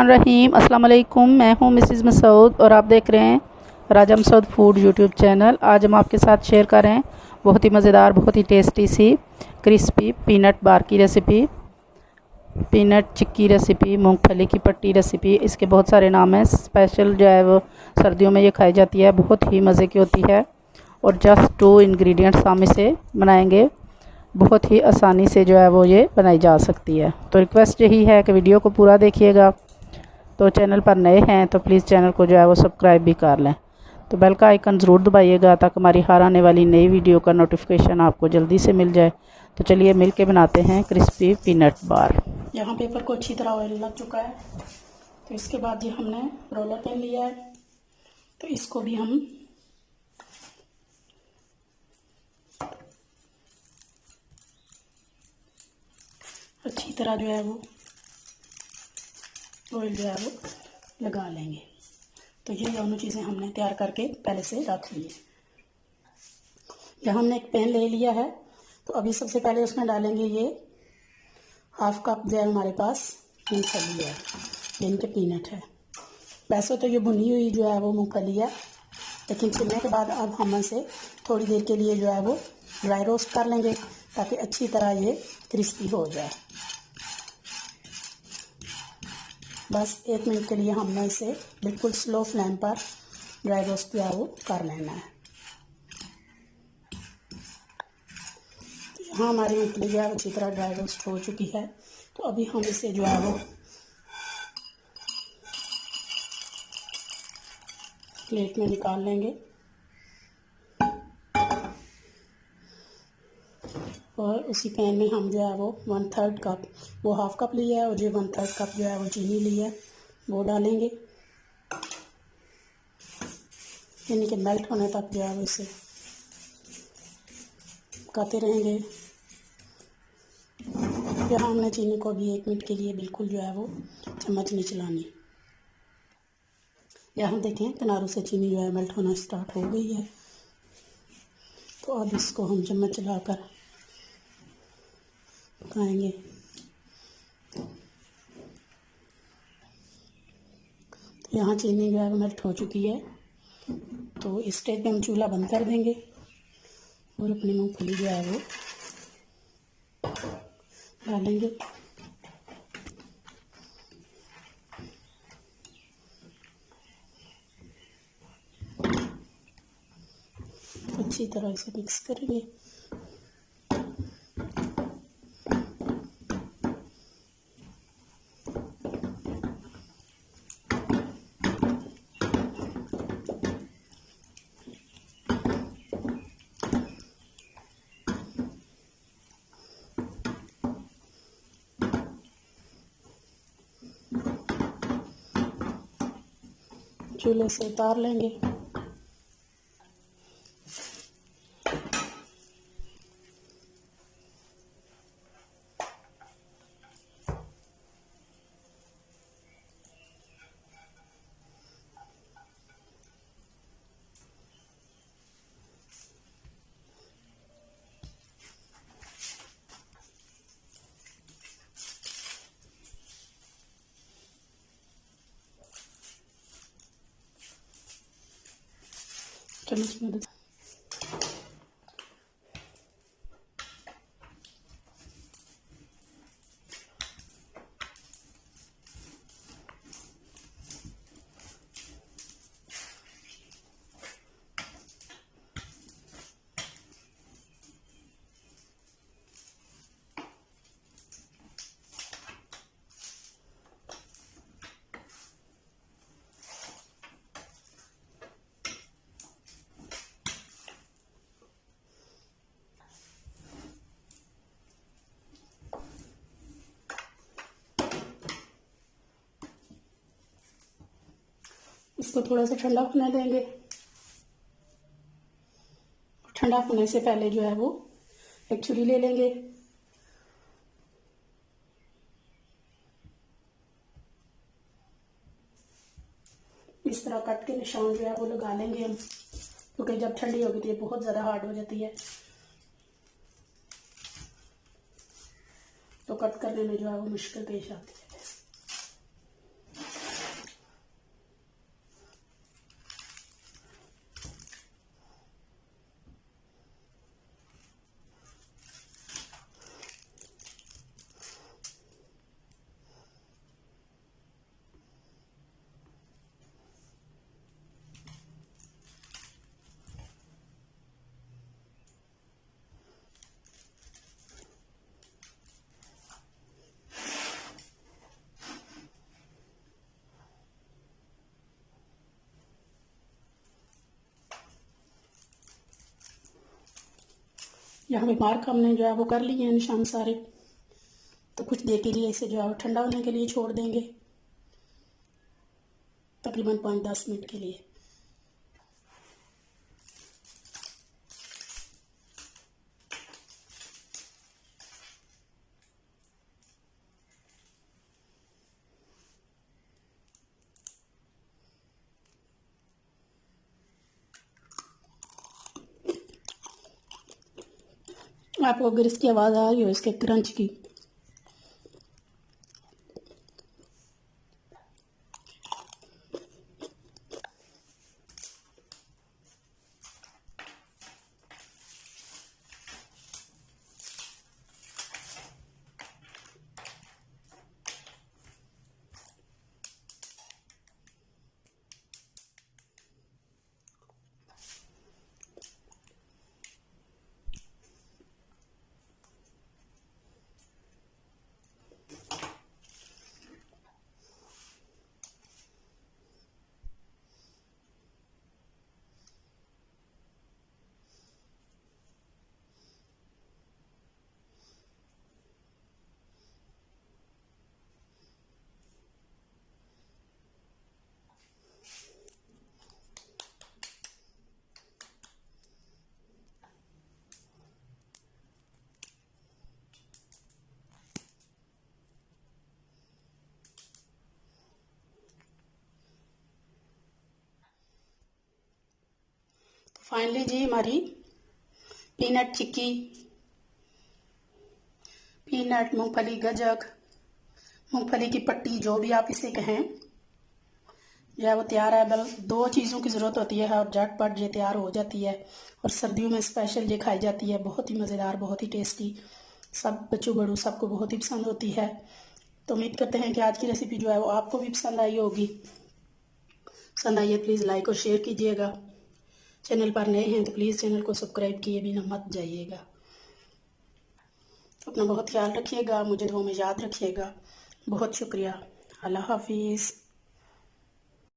रहीम अस्सलाम वालेकुम। मैं हूं मिसेज़ मसूद और आप देख रहे हैं राजा मसूद फूड यूट्यूब चैनल। आज हम आपके साथ शेयर कर रहे हैं बहुत ही मज़ेदार, बहुत ही टेस्टी सी क्रिस्पी पीनट बार की रेसिपी, पीनट चिक्की रेसिपी, मूंगफली की पट्टी रेसिपी। इसके बहुत सारे नाम हैं। स्पेशल जो है वो सर्दियों में ये खाई जाती है, बहुत ही मज़े की होती है और जस्ट 2 इंग्रेडिएंट्स हम इसे बनाएंगे। बहुत ही आसानी से जो है वो ये बनाई जा सकती है। तो रिक्वेस्ट यही है कि वीडियो को पूरा देखिएगा। तो चैनल पर नए हैं तो प्लीज़ चैनल को जो है वो सब्सक्राइब भी कर लें। तो बेल का आइकन ज़रूर दबाइएगा ताकि हमारी हर आने वाली नई वीडियो का नोटिफिकेशन आपको जल्दी से मिल जाए। तो चलिए मिल के बनाते हैं क्रिस्पी पीनट बार। यहाँ पेपर को अच्छी तरह ऑयल लग चुका है। तो इसके बाद ये हमने रोलर पेन लिया है, तो इसको भी हम अच्छी तरह जो है वो ऑयल जो है वो लगा लेंगे। तो ये दोनों चीज़ें हमने तैयार करके पहले से रख ली है। यहाँ हमने एक पैन ले लिया है, तो अभी सबसे पहले उसमें डालेंगे ये हाफ कप जो है हमारे पास मूँगफली है, इनके पीनट है। वैसे तो ये भुनी हुई जो है वो मूँगफली है, लेकिन छिलने के बाद अब हम इसे थोड़ी देर के लिए जो है वो ड्राई रोस्ट कर लेंगे ताकि अच्छी तरह ये क्रिस्पी हो जाए। बस 1 मिनट के लिए हमने इसे बिल्कुल स्लो फ्लेम पर ड्राई रोस्ट जो है वो कर लेना है। यहाँ हमारी मूंगफली जो है अच्छी तरह ड्राई रोस्ट हो चुकी है, तो अभी हम इसे जो है वो प्लेट में निकाल लेंगे और उसी पैन में हम जो है वो 1/3 कप, वो हाफ कप लिया है और जो 1/3 कप जो है वो चीनी ली है वो डालेंगे। चीनी के मेल्ट होने तक जो है वो इसे पकाते रहेंगे। यहाँ हमने चीनी को भी 1 मिनट के लिए बिल्कुल जो है वो चम्मच नहीं चलानी। यहाँ देखें किनारों से चीनी जो है मेल्ट होना स्टार्ट हो गई है, तो अब इसको हम चम्मच चलाकर पकाएंगे। तो यहाँ चीनी जो है मेल्ट हो चुकी है, तो इस स्टेज पे हम चूल्हा बंद कर देंगे और अपनी मूंगफली जो है वो डालेंगे। अच्छी तरह से मिक्स करेंगे। चूल्हे से उतार लेंगे। चम्मच में इसको थोड़ा सा ठंडा होने देंगे। ठंडा होने से पहले जो है वो एक छुरी ले लेंगे, इस तरह कट के निशान जो है वो लगा लेंगे हम, क्योंकि जब ठंडी होगी तो ये बहुत ज़्यादा हार्ड हो जाती है, तो कट करने में जो है वो मुश्किल पेश आती है। यहाँ पे मार्क हमने जो है वो कर लिए हैं निशान सारे। तो कुछ देर के लिए इसे जो है वो ठंडा होने के लिए छोड़ देंगे, तकरीबन 5-10 मिनट के लिए। आपको अगर इसकी आवाज़ आ रही हो इसके क्रंच की, फाइनली जी हमारी पीनट चिक्की, पीनट, मूंगफली गजक, मूंगफली की पट्टी, जो भी आप इसे कहें, जो है वो तैयार है। बल 2 चीज़ों की ज़रूरत होती है और झटपट ये तैयार हो जाती है। और सर्दियों में स्पेशल ये खाई जाती है, बहुत ही मज़ेदार, बहुत ही टेस्टी, सब बच्चों बड़ों सबको बहुत ही पसंद होती है। तो उम्मीद करते हैं कि आज की रेसिपी जो है वो आपको भी पसंद आई होगी। पसंद आई है प्लीज़ लाइक और शेयर कीजिएगा। चैनल पर नए हैं तो प्लीज़ चैनल को सब्सक्राइब किए बिना मत जाइएगा। अपना बहुत ख्याल रखिएगा, मुझे दुआ में याद रखिएगा। बहुत शुक्रिया। अल्लाह हाफिज़।